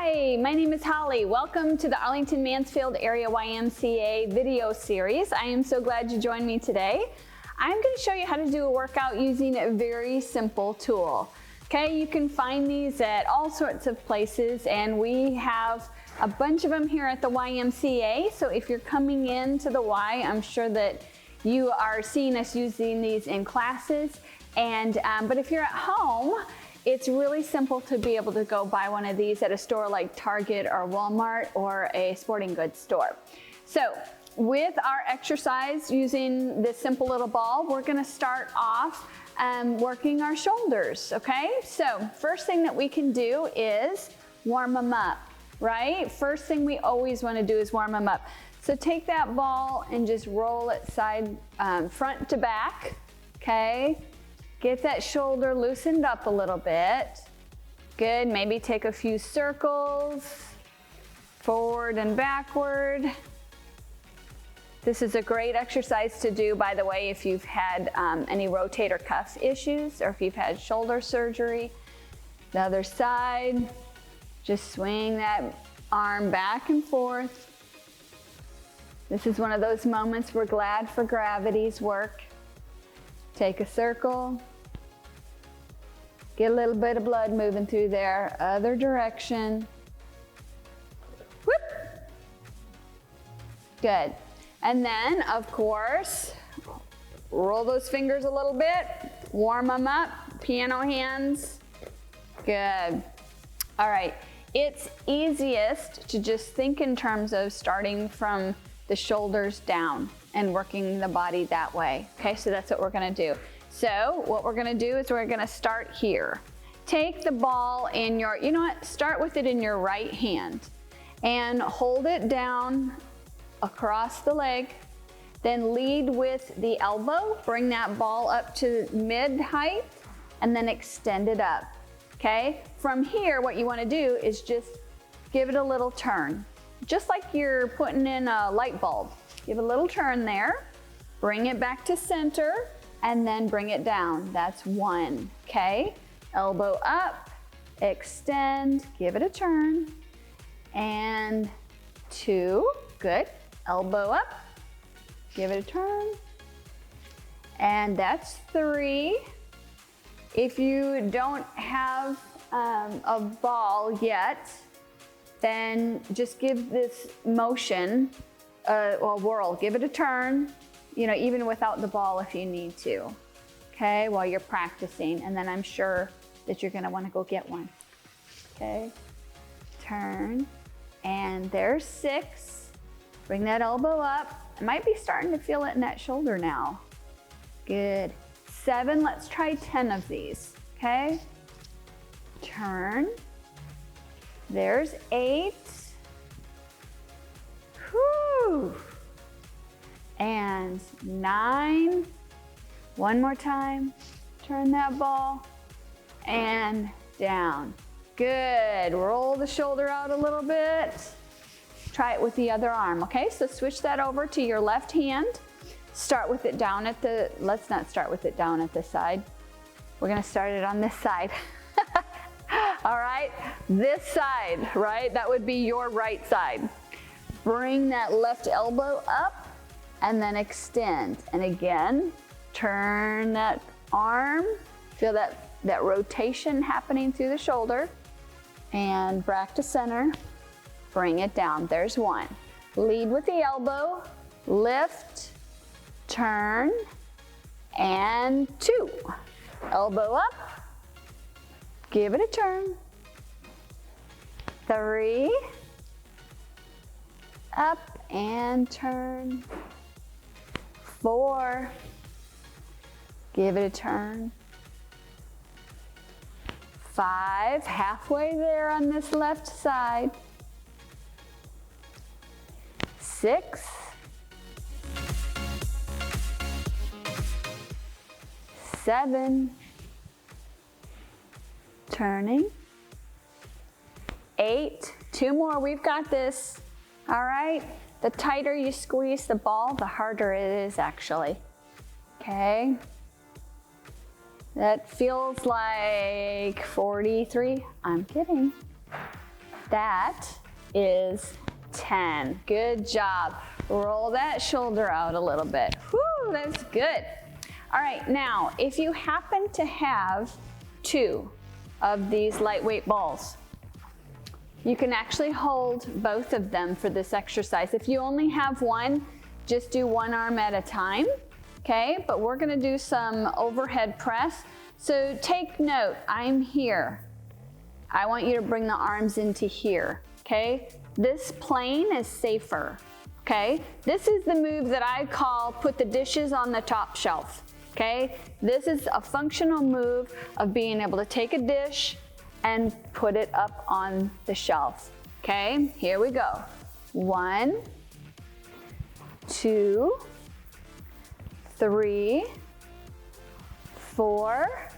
Hi, my name is Holly. Welcome to the Arlington Mansfield Area YMCA video series. I am so glad you joined me today. I'm going to show you how to do a workout using a very simple tool. Okay, you can find these at all sorts of places, and we have a bunch of them here at the YMCA. So if you're coming into the Y, I'm sure that you are seeing us using these in classes. But if you're at home, it's really simple to be able to go buy one of these at a store like Target or Walmart or a sporting goods store. So with our exercise using this simple little ball, we're gonna start off working our shoulders, okay? So first thing that we can do is warm them up, right? First thing we always wanna do is warm them up. So take that ball and just roll it front to back, okay? Get that shoulder loosened up a little bit. Good, maybe take a few circles, forward and backward. This is a great exercise to do, by the way, if you've had any rotator cuff issues or if you've had shoulder surgery. The other side, just swing that arm back and forth. This is one of those moments we're glad for gravity's work. Take a circle, get a little bit of blood moving through there, other direction. Whoop. Good. And then, of course, roll those fingers a little bit, warm them up, piano hands. Good. All right. It's easiest to just think in terms of starting from the shoulders down and working the body that way. Okay, so that's what we're gonna do. So what we're gonna do is we're gonna start here. Take the ball in your, start with it in your right hand and hold it down across the leg. Then lead with the elbow, bring that ball up to mid height and then extend it up, okay? From here, what you wanna do is just give it a little turn. Just like you're putting in a light bulb. Give a little turn there, bring it back to center, and then bring it down. That's one, okay? Elbow up, extend, give it a turn, and two, good. Elbow up, give it a turn, and that's three. If you don't have a ball yet, then just give this motion a whirl. Give it a turn, even without the ball if you need to, okay, while you're practicing. And then I'm sure that you're gonna wanna go get one, okay? Turn, and there's six. Bring that elbow up. I might be starting to feel it in that shoulder now. Good. Seven, let's try 10 of these, okay? Turn. There's eight. Whew. And nine. One more time. Turn that ball. And down. Good. Roll the shoulder out a little bit. Try it with the other arm, okay? So switch that over to your left hand. Start with it down at the, let's not start with it down at this side. We're gonna start it on this side. All right, this side, right? That would be your right side. Bring that left elbow up and then extend. And again, turn that arm. Feel that rotation happening through the shoulder. And back to center. Bring it down. There's one. Lead with the elbow. Lift, turn, and two. Elbow up. Give it a turn. Three. Up and turn. Four. Give it a turn. Five. Halfway there on this left side. Six. Seven. Turning. Eight. Two more. We've got this. All right. The tighter you squeeze the ball, the harder it is actually. Okay. That feels like 43. I'm kidding. That is 10. Good job. Roll that shoulder out a little bit. Whew, that's good. All right, now, if you happen to have 2 of these lightweight balls, you can actually hold both of them for this exercise. If you only have one, just do one arm at a time, okay? But we're gonna do some overhead press. So take note, I'm here. I want you to bring the arms into here, okay? This plane is safer, okay? This is the move that I call put the dishes on the top shelf, okay? This is a functional move of being able to take a dish and put it up on the shelf, okay? Here we go. 1, 2, 3, 4,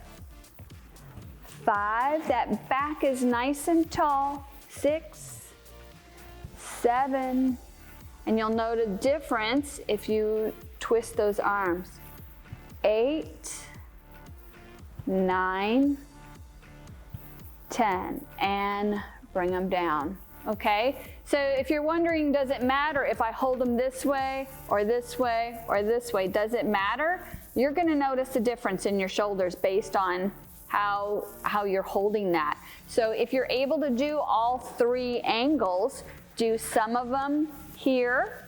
5. That back is nice and tall. 6, 7. And you'll note a difference if you twist those arms. 8, 9, 10, and bring them down, okay? So if you're wondering, does it matter if I hold them this way or this way or this way? Does it matter? You're gonna notice a difference in your shoulders based on how you're holding that. So if you're able to do all 3 angles, do some of them here,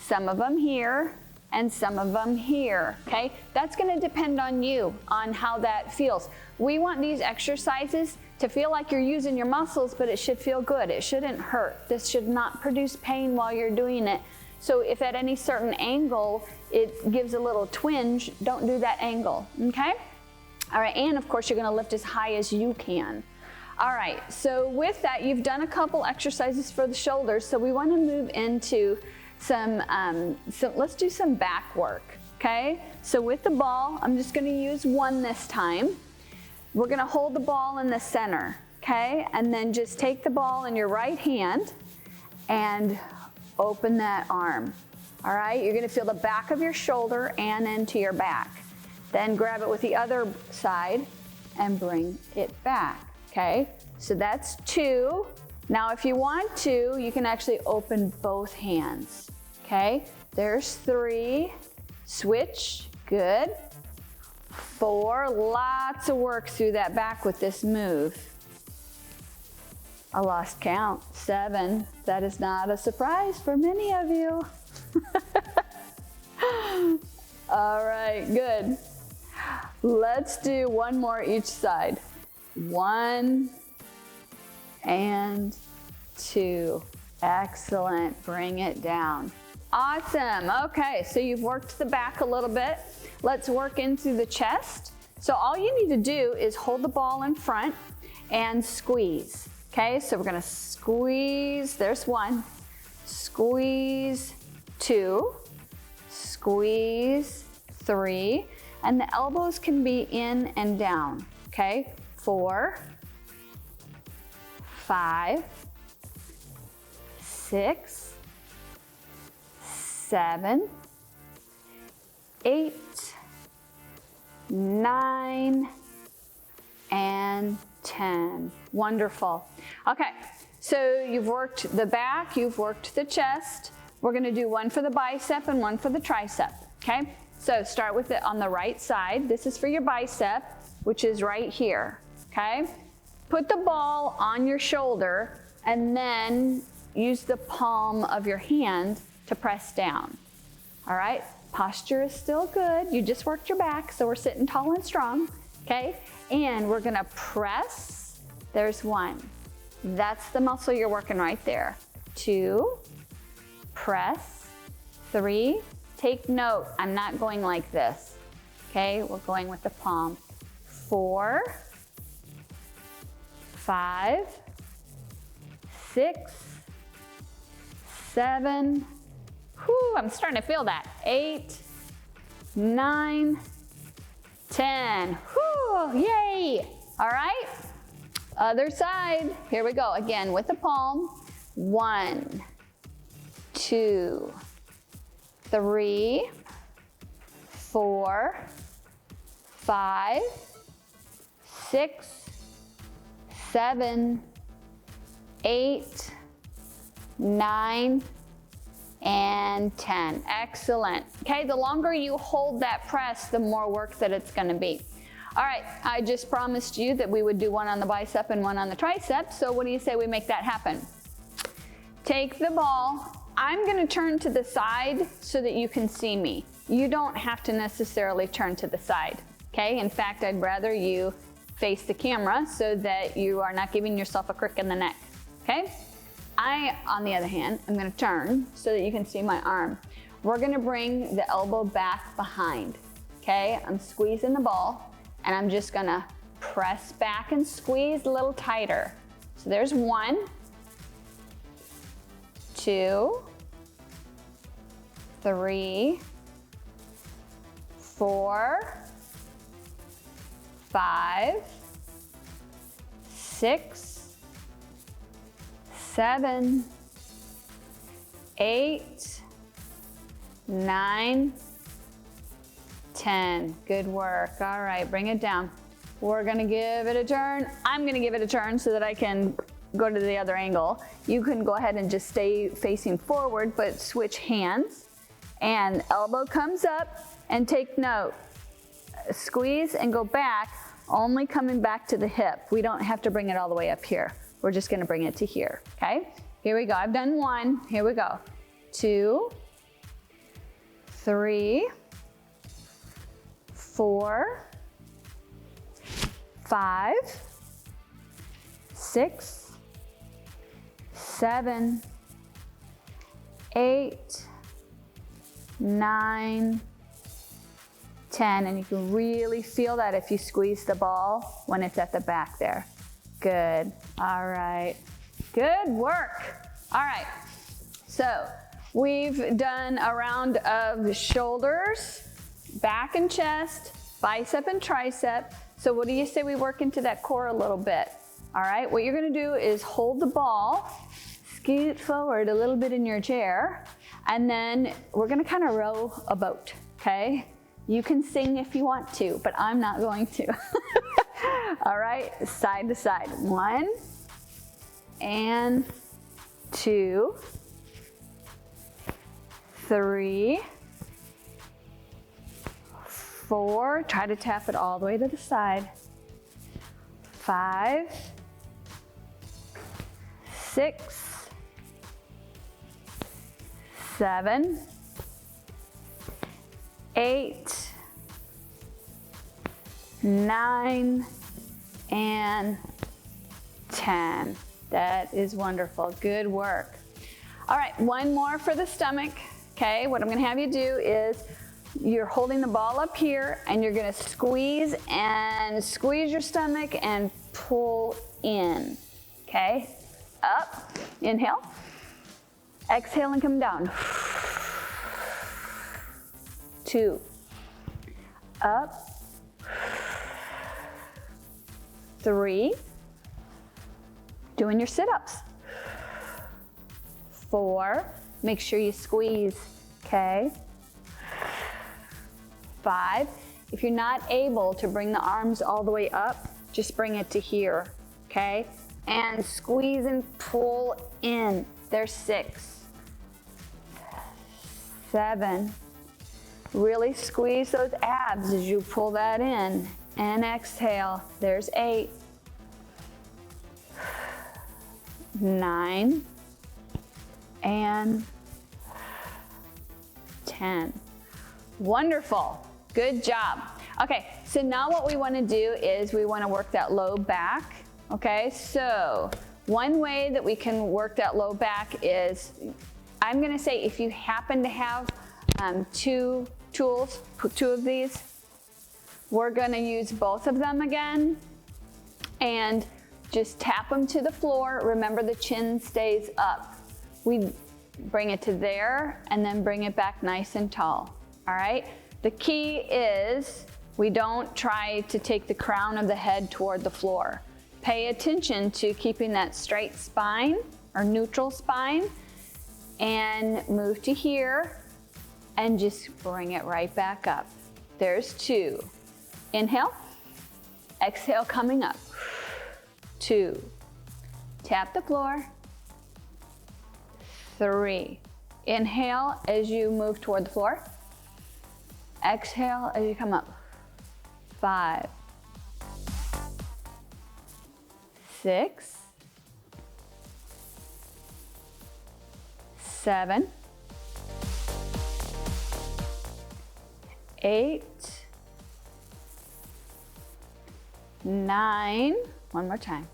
some of them here, and some of them here, okay? That's gonna depend on you, on how that feels. We want these exercises to feel like you're using your muscles, but it should feel good. It shouldn't hurt. This should not produce pain while you're doing it. So if at any certain angle it gives a little twinge, don't do that angle, okay? All right, and of course you're gonna lift as high as you can. All right, so with that, you've done a couple exercises for the shoulders, so we wanna move into let's do some back work, okay? So with the ball, I'm just gonna use 1 this time. We're gonna hold the ball in the center, okay? And then just take the ball in your right hand and open that arm, all right? You're gonna feel the back of your shoulder and into your back. Then grab it with the other side and bring it back, okay? So that's 2. Now if you want to, you can actually open both hands, okay? There's 3, switch, good. 4, lots of work through that back with this move. I lost count, 7. That is not a surprise for many of you. All right, good. Let's do 1 more each side. 1 and 2. Excellent, bring it down. Awesome, okay, so you've worked the back a little bit. Let's work into the chest. So all you need to do is hold the ball in front and squeeze, okay? So we're gonna squeeze, there's 1, squeeze 2, squeeze 3, and the elbows can be in and down, okay? 4, 5, 6, 7, 8, 9, and 10. Wonderful. Okay, so you've worked the back, you've worked the chest. We're gonna do 1 for the bicep and 1 for the tricep, okay? So start with it on the right side. This is for your bicep, which is right here, okay? Put the ball on your shoulder and then use the palm of your hand to press down, all right? Posture is still good. You just worked your back, so we're sitting tall and strong, okay? And we're gonna press. There's 1. That's the muscle you're working right there. 2, press. 3, take note, I'm not going like this, okay? We're going with the palm. 4, 5, 6, 7, whew, I'm starting to feel that. 8, 9, 10, whew, yay. All right, other side. Here we go, again with the palm. 1, 2, 3, 4, 5, 6, 7, 8, 9, and 10. Excellent. Okay, the longer you hold that press, the more work that it's gonna be. All right, I just promised you that we would do one on the bicep and one on the tricep, so what do you say we make that happen? Take the ball. I'm gonna turn to the side so that you can see me. You don't have to necessarily turn to the side, okay? In fact, I'd rather you face the camera so that you are not giving yourself a crick in the neck, okay? I, on the other hand, I'm gonna turn so that you can see my arm. We're gonna bring the elbow back behind, okay? I'm squeezing the ball and I'm just gonna press back and squeeze a little tighter. So there's 1, 2, 3, 4, 5, 6, 7, 8, 9, 10. Good work. All right, bring it down. We're gonna give it a turn. I'm gonna give it a turn so that I can go to the other angle. You can go ahead and just stay facing forward, but switch hands. And elbow comes up, and take note. Squeeze and go back, only coming back to the hip. We don't have to bring it all the way up here. We're just gonna bring it to here, okay? Here we go, I've done 1, here we go. 2, 3, 4, 5, 6, 7, 8, 9, 10, and you can really feel that if you squeeze the ball when it's at the back there. Good, all right, good work. All right, so we've done a round of shoulders, back and chest, bicep and tricep. So what do you say we work into that core a little bit? All right, what you're gonna do is hold the ball, scoot forward a little bit in your chair, and then we're gonna kind of row a boat, okay? You can sing if you want to, but I'm not going to. All right, side to side. 1 and 2, 3, 4. Try to tap it all the way to the side. 5, 6, 7, 8, 9, and 10. That is wonderful. Good work. All right, one more for the stomach. Okay, what I'm gonna have you do is you're holding the ball up here and you're gonna squeeze your stomach and pull in. Okay, up, inhale, exhale and come down. 2, up, 3, doing your sit-ups. 4, make sure you squeeze, okay? 5, if you're not able to bring the arms all the way up, just bring it to here, okay? And squeeze and pull in. There's 6, 7, really squeeze those abs as you pull that in. And exhale, there's 8, 9, and 10. Wonderful, good job. Okay, so now what we wanna do is we wanna work that low back, okay? So one way that we can work that low back is, I'm gonna say if you happen to have 2 tools, 2 of these, we're gonna use both of them again and just tap them to the floor. Remember the chin stays up. We bring it to there and then bring it back nice and tall, all right? The key is we don't try to take the crown of the head toward the floor. Pay attention to keeping that straight spine or neutral spine and move to here and just bring it right back up. There's 2. Inhale, exhale coming up. 2, Tap the floor. 3. Inhale as you move toward the floor. Exhale as you come up. 5. 6. 7. 8. 9. One more time.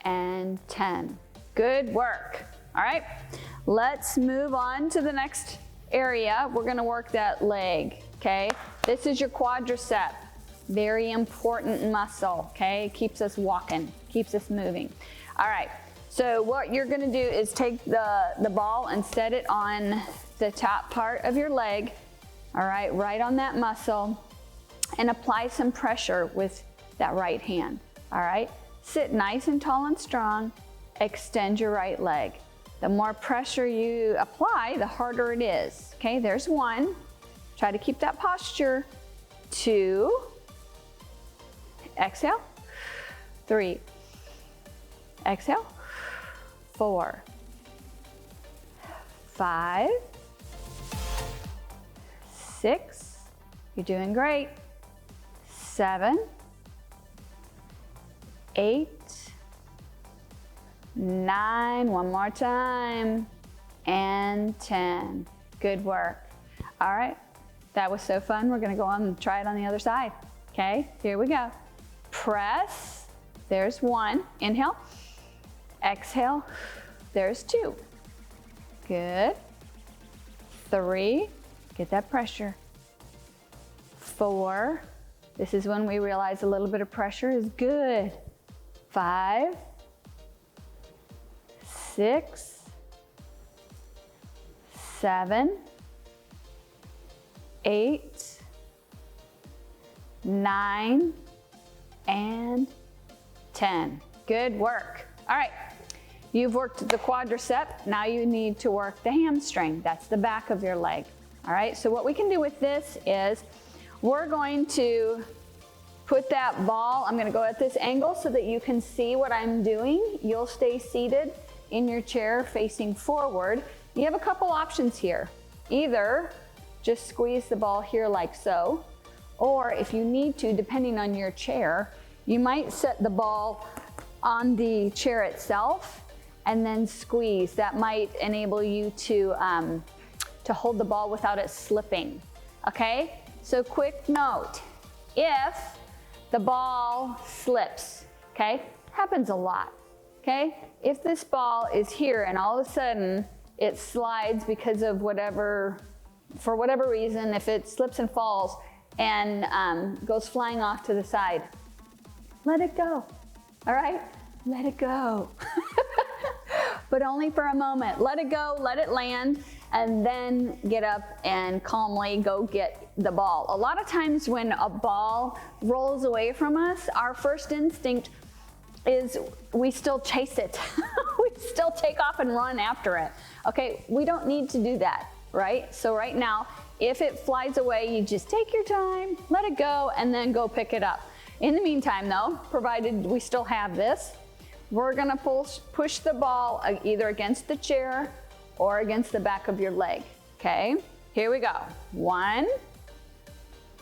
And 10. Good work. All right, let's move on to the next area. We're gonna work that leg, okay? This is your quadricep. Very important muscle, okay? It keeps us walking, keeps us moving. All right, so what you're gonna do is take the ball and set it on the top part of your leg, all right on that muscle, and apply some pressure with that right hand, all right? Sit nice and tall and strong, extend your right leg. The more pressure you apply, the harder it is. Okay, there's 1. Try to keep that posture. 2. Exhale. 3. Exhale. 4. 5. 6. You're doing great. 7. 8. 9, one more time, and 10. Good work. All right, that was so fun. We're gonna go on and try it on the other side. Okay, here we go. Press, there's 1, inhale. Exhale, there's 2. Good. 3, get that pressure. 4, this is when we realize a little bit of pressure is good. 5, 6, 7, 8, 9, and 10. Good work. All right, you've worked the quadricep. Now you need to work the hamstring. That's the back of your leg. All right, so what we can do with this is we're going to put that ball, I'm gonna go at this angle so that you can see what I'm doing. You'll stay seated in your chair facing forward. You have a couple options here. Either just squeeze the ball here like so, or if you need to, depending on your chair, you might set the ball on the chair itself and then squeeze. That might enable you to hold the ball without it slipping, okay? So quick note, if the ball slips, okay? Happens a lot. Okay, if this ball is here and all of a sudden it slides because of for whatever reason, if it slips and falls and goes flying off to the side, let it go, all right? Let it go. But only for a moment. Let it go, let it land, and then get up and calmly go get the ball. A lot of times when a ball rolls away from us, our first instinct is we still chase it. We still take off and run after it. Okay, we don't need to do that, right? So right now, if it flies away, you just take your time, let it go, and then go pick it up. In the meantime though, provided we still have this, we're gonna push the ball either against the chair or against the back of your leg, okay? Here we go. 1,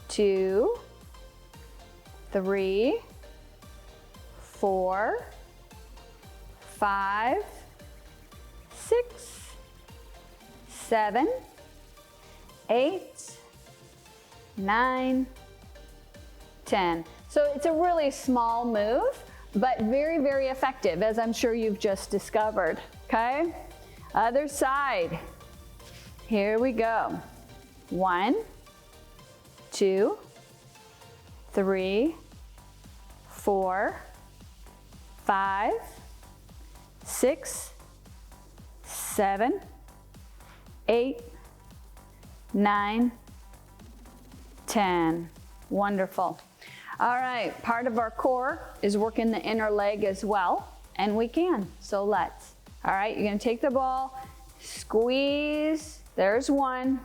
2, 3, 4, 5, 6, 7, 8, 9, 10. So it's a really small move, but very, very effective, as I'm sure you've just discovered, okay? Other side. Here we go. 1, 2, 3, 4, 5, 6, 7, 8, 9, 10. Wonderful. All right, part of our core is working the inner leg as well, and we can, so let's. All right, you're gonna take the ball, squeeze, there's 1.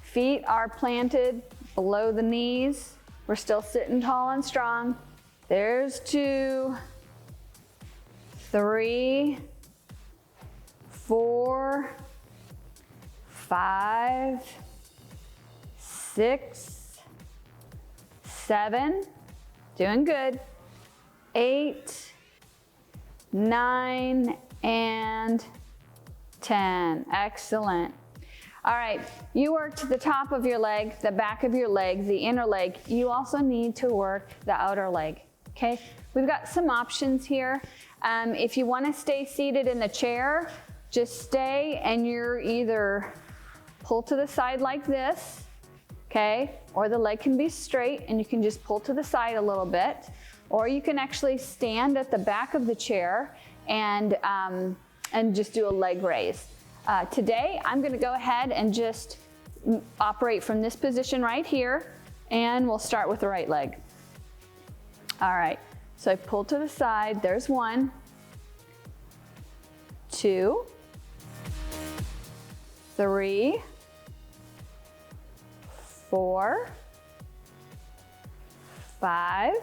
Feet are planted below the knees. We're still sitting tall and strong. There's 2, 3, 4, 5, 6, 7, doing good, 8, 9, and 10. Excellent. All right, you worked the top of your leg, the back of your leg, the inner leg. You also need to work the outer leg, okay? We've got some options here. If you want to stay seated in the chair, just stay and you're either pull to the side like this, okay? Or the leg can be straight and you can just pull to the side a little bit. Or you can actually stand at the back of the chair and just do a leg raise. Today, I'm gonna go ahead and just operate from this position right here, and we'll start with the right leg. All right, so I pull to the side, there's 1, 2, 3, 4, 5,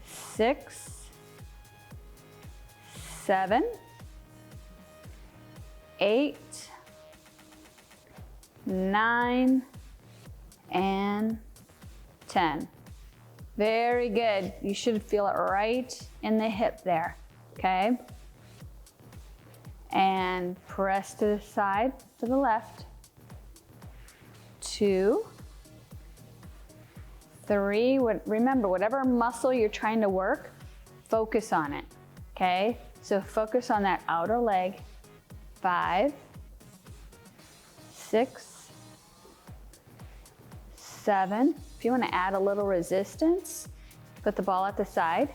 6, 7, 8, 9, and 10. Very good. You should feel it right in the hip there, okay? And press to the side, to the left. 2, 3, remember, whatever muscle you're trying to work, focus on it, okay? So focus on that outer leg. 5, 6, 7. If you want to add a little resistance, put the ball at the side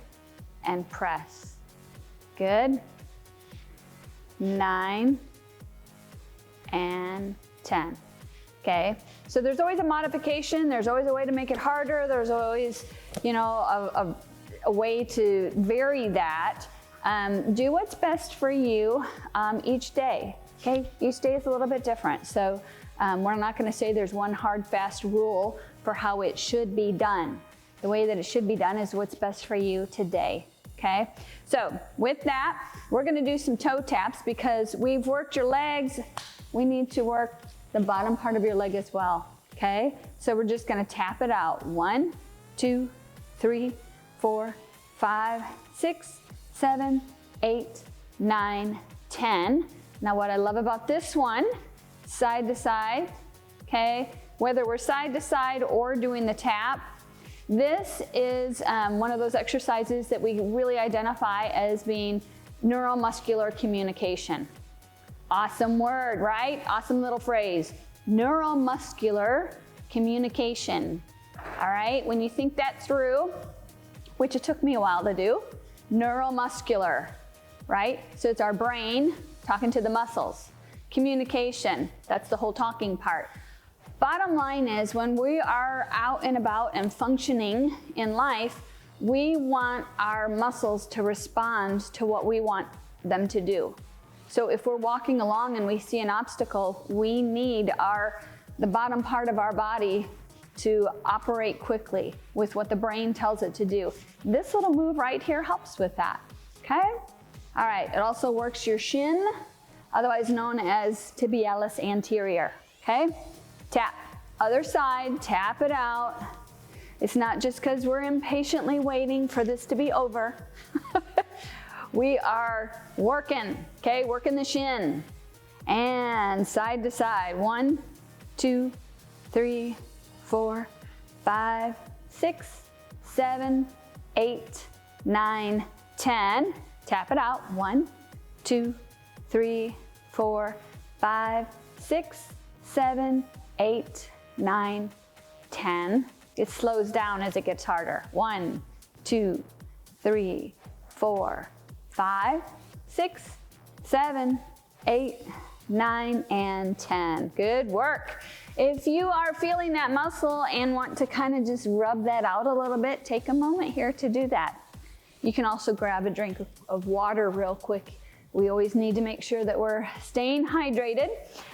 and press. Good. 9 and 10. Okay, so there's always a modification, there's always a way to make it harder, there's always, you know, a way to vary that. Do what's best for you each day, okay? Each day is a little bit different, so we're not gonna say there's one hard, fast rule for how it should be done. The way that it should be done is what's best for you today, okay? So with that, we're gonna do some toe taps because we've worked your legs, we need to work the bottom part of your leg as well, okay? So we're just gonna tap it out. 1, 2, 3, 4, 5, 6, 7, 8, 9, 10. Now what I love about this one, side to side, okay? Whether we're side to side or doing the tap, this is one of those exercises that we really identify as being neuromuscular communication. Awesome word, right? Awesome little phrase. Neuromuscular communication. All right, when you think that through, which it took me a while to do, neuromuscular, right? So it's our brain talking to the muscles. Communication, that's the whole talking part. Bottom line is when we are out and about and functioning in life, we want our muscles to respond to what we want them to do. So if we're walking along and we see an obstacle, we need the bottom part of our body to operate quickly with what the brain tells it to do. This little move right here helps with that, okay? All right, it also works your shin, otherwise known as tibialis anterior, okay? Tap, other side, tap it out. It's not just because we're impatiently waiting for this to be over. We are working, okay? Working the shin. And side to side. 1, 2, 3, 4, 5, 6, 7, 8, 9, 10. Tap it out. 1, 2, 3, 4, 5, 6, 7, 8, 9, 10. It slows down as it gets harder. 1, 2, 3, 4, 5, 6, 7, 8, 9, and 10. Good work. If you are feeling that muscle and want to kind of just rub that out a little bit, take a moment here to do that. You can also grab a drink of water real quick. We always need to make sure that we're staying hydrated.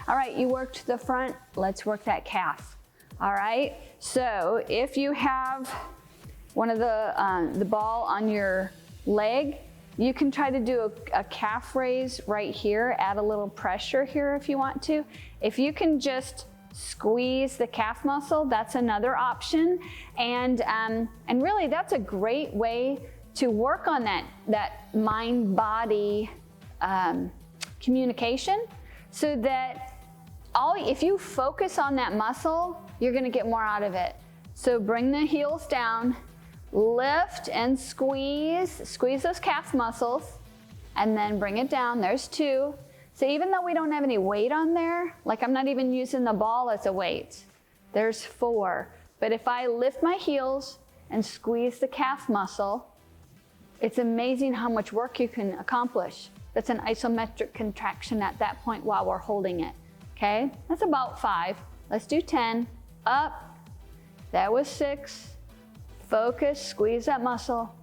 All right, you worked the front, let's work that calf. All right, so if you have one of the ball on your leg, You can try to do a calf raise right here, add a little pressure here if you want to. If you can just squeeze the calf muscle, that's another option. And really that's a great way to work on that mind-body communication, so that if you focus on that muscle, you're gonna get more out of it. So bring the heels down, lift and squeeze those calf muscles, and then bring it down. There's 2. So even though we don't have any weight on there, like I'm not even using the ball as a weight, there's 4. But if I lift my heels and squeeze the calf muscle, it's amazing how much work you can accomplish. That's an isometric contraction at that point while we're holding it, okay? That's about 5. Let's do 10. Up, that was 6. Focus, squeeze that muscle.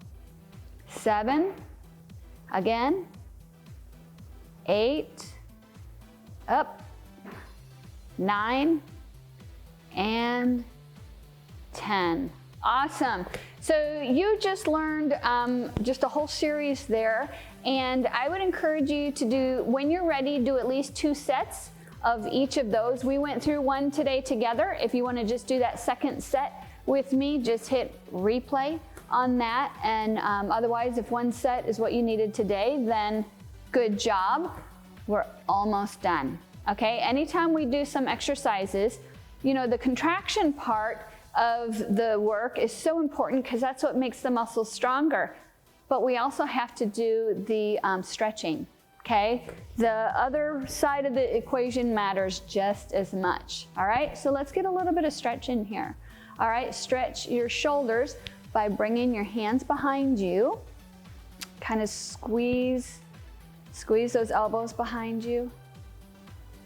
7, again. 8, up. 9, and 10. Awesome. So you just learned just a whole series there, and I would encourage you to do, when you're ready, do at least 2 sets of each of those. We went through one today together. If you want to just do that second set with me, just hit replay on that. And otherwise, if one set is what you needed today, then good job. We're almost done. Okay, anytime we do some exercises, you know, the contraction part of the work is so important because that's what makes the muscles stronger. But we also have to do the stretching, okay? The other side of the equation matters just as much, all right? So let's get a little bit of stretch in here. All right, stretch your shoulders by bringing your hands behind you. Kind of squeeze those elbows behind you.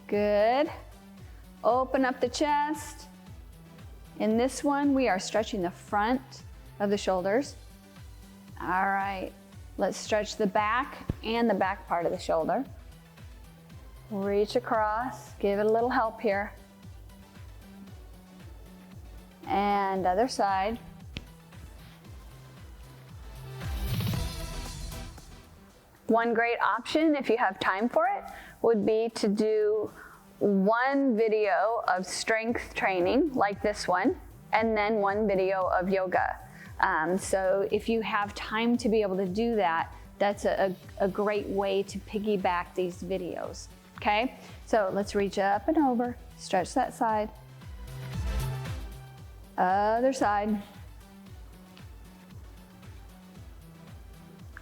Good. Open up the chest. In this one, we are stretching the front of the shoulders. All right, let's stretch the back and the back part of the shoulder. Reach across, give it a little help here. And other side. One great option, if you have time for it, would be to do one video of strength training like this one, and then one video of yoga. So if you have time to be able to do that, that's a great way to piggyback these videos, okay? So let's reach up and over, stretch that side. Other side.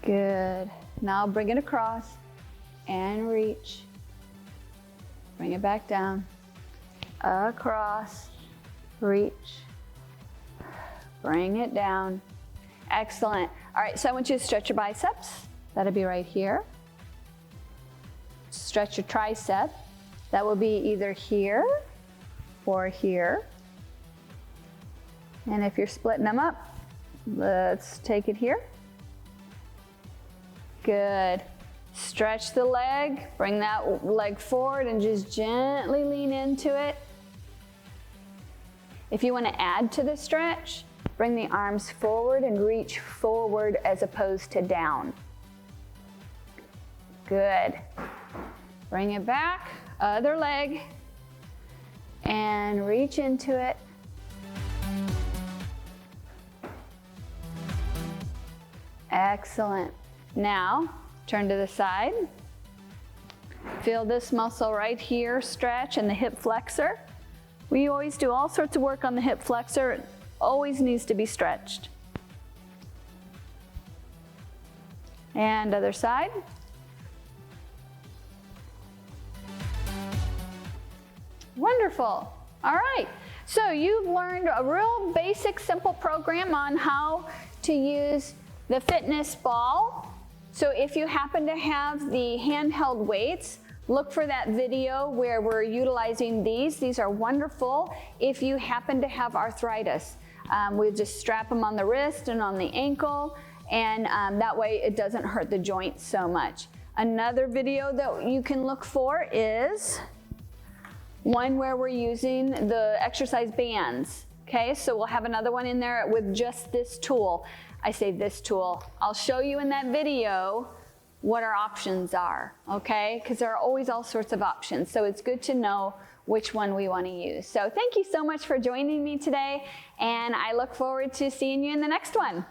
Good. Now bring it across and reach. Bring it back down. Across, reach. Bring it down. Excellent. All right, so I want you to stretch your biceps. That'll be right here. Stretch your tricep. That will be either here or here. And if you're splitting them up, let's take it here. Good. Stretch the leg, bring that leg forward and just gently lean into it. If you want to add to the stretch, bring the arms forward and reach forward as opposed to down. Good. Bring it back, other leg, and reach into it. Excellent. Now, turn to the side. Feel this muscle right here stretch and the hip flexor. We always do all sorts of work on the hip flexor. It always needs to be stretched. And other side. Wonderful. All right. So you've learned a real basic, simple program on how to use the fitness ball. So if you happen to have the handheld weights, look for that video where we're utilizing these. These are wonderful if you happen to have arthritis. We just strap them on the wrist and on the ankle, and that way it doesn't hurt the joints so much. Another video that you can look for is one where we're using the exercise bands. Okay, so we'll have another one in there with just this tool. I say this tool. I'll show you in that video what our options are, okay? Because there are always all sorts of options. So it's good to know which one we want to use. So thank you so much for joining me today, and I look forward to seeing you in the next one.